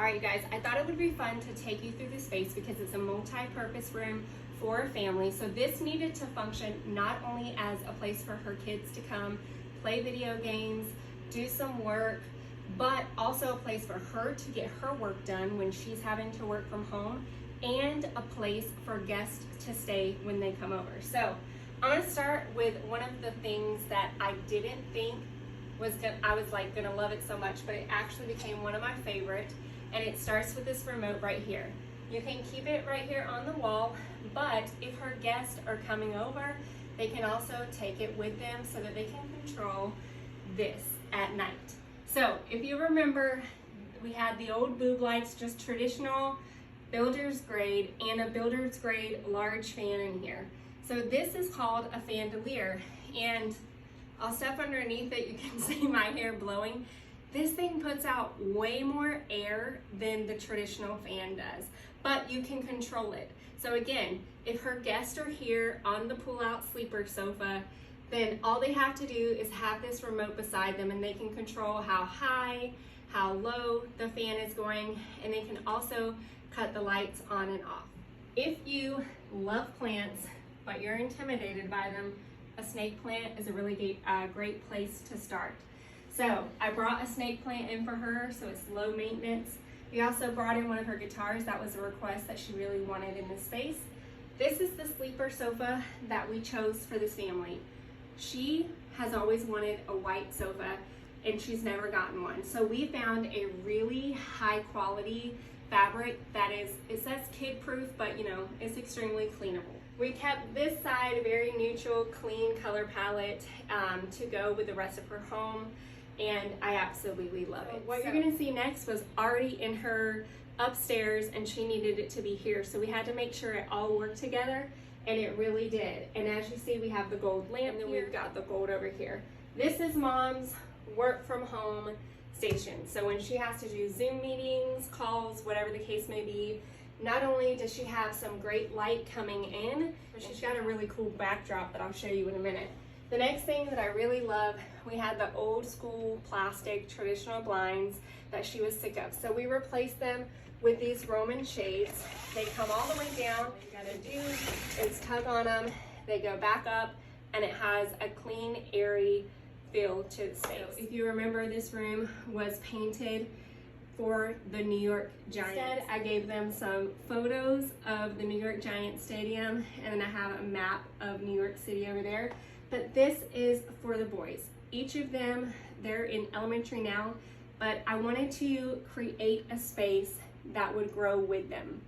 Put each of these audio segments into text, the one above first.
Alright, you guys, I thought it would be fun to take you through the space because it's a multi-purpose room for a family. So this needed to function not only as a place for her kids to come, play video games, do some work, but also a place for her to get her work done when she's having to work from home, and a place for guests to stay when they come over. So I'm gonna start with one of the things that I didn't think I was gonna love it so much, but it actually became one of my favorite, and it starts with this remote right here. You can keep it right here on the wall, but if her guests are coming over, they can also take it with them so that they can control this at night. So if you remember, we had the old boob lights, just traditional builder's grade, and a builder's grade large fan in here. So this is called a fandelier, and I'll step underneath it, you can see my hair blowing. This thing puts out way more air than the traditional fan does, but you can control it. So again, if her guests are here on the pull-out sleeper sofa, then all they have to do is have this remote beside them, and they can control how high, how low the fan is going, and they can also cut the lights on and off. If you love plants, but you're intimidated by them, a snake plant is a really great place to start. So I brought a snake plant in for her, so it's low maintenance. We also brought in one of her guitars. That was a request that she really wanted in this space. This is the sleeper sofa that we chose for this family. She has always wanted a white sofa, and she's never gotten one. So we found a really high quality fabric that is, it says kid proof, but you know, it's extremely cleanable. We kept this side a very neutral, clean color palette to go with the rest of her home, and I absolutely love it. What you're gonna see next was already in her upstairs, and she needed it to be here. So we had to make sure it all worked together, and it really did. And as you see, we have the gold lamp, and then we've got the gold over here. This is Mom's work from home station. So when she has to do Zoom meetings, calls, whatever the case may be, not only does she have some great light coming in, but she's got a really cool backdrop that I'll show you in a minute. The next thing that I really love, we had the old school plastic traditional blinds that she was sick of. So we replaced them with these Roman shades. They come all the way down. All you gotta do is tug on them. They go back up, and it has a clean, airy feel to the space. So if you remember, this room was painted for the New York Giants. Instead, I gave them some photos of the New York Giants stadium, and I have a map of New York City over there. But this is for the boys. Each of them, they're in elementary now, but I wanted to create a space that would grow with them,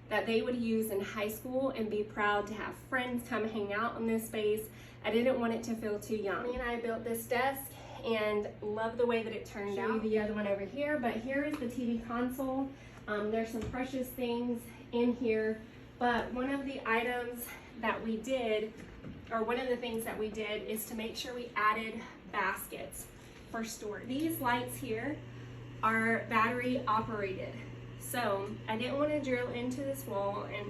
that they would use in high school and be proud to have friends come hang out in this space. I didn't want it to feel too young. Me and I built this desk and love the way that it turned out. The other one over here, but here is the TV console. There's some precious things in here, but one of the items that we did, or one of the things that we did, is to make sure we added baskets for storage. These lights here are battery operated. So I didn't want to drill into this wall and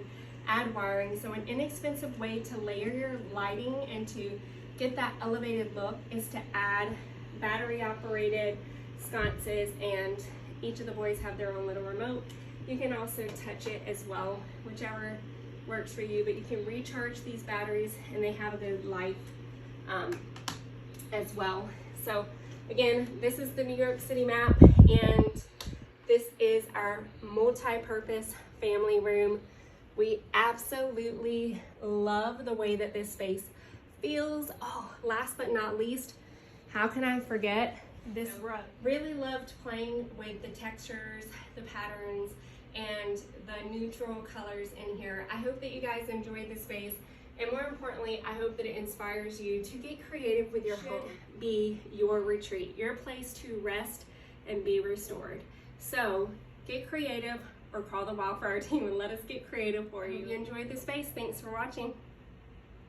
add wiring, so an inexpensive way to layer your lighting and to get that elevated look is to add battery operated sconces, and each of the boys have their own little remote. You can also touch it as well, whichever works for you, but you can recharge these batteries, and they have a good life as well. So again, this is the New York City map, and this is our multi-purpose family room. We absolutely love the way that this space feels. Oh, last but not least, how can I forget this rug? Really loved playing with the textures, the patterns, and the neutral colors in here. I hope that you guys enjoyed this space, and more importantly, I hope that it inspires you to get creative with your home. Be your retreat, your place to rest and be restored. So get creative, or call the Wildflower team and let us get creative for you. If you enjoyed the space, thanks for watching.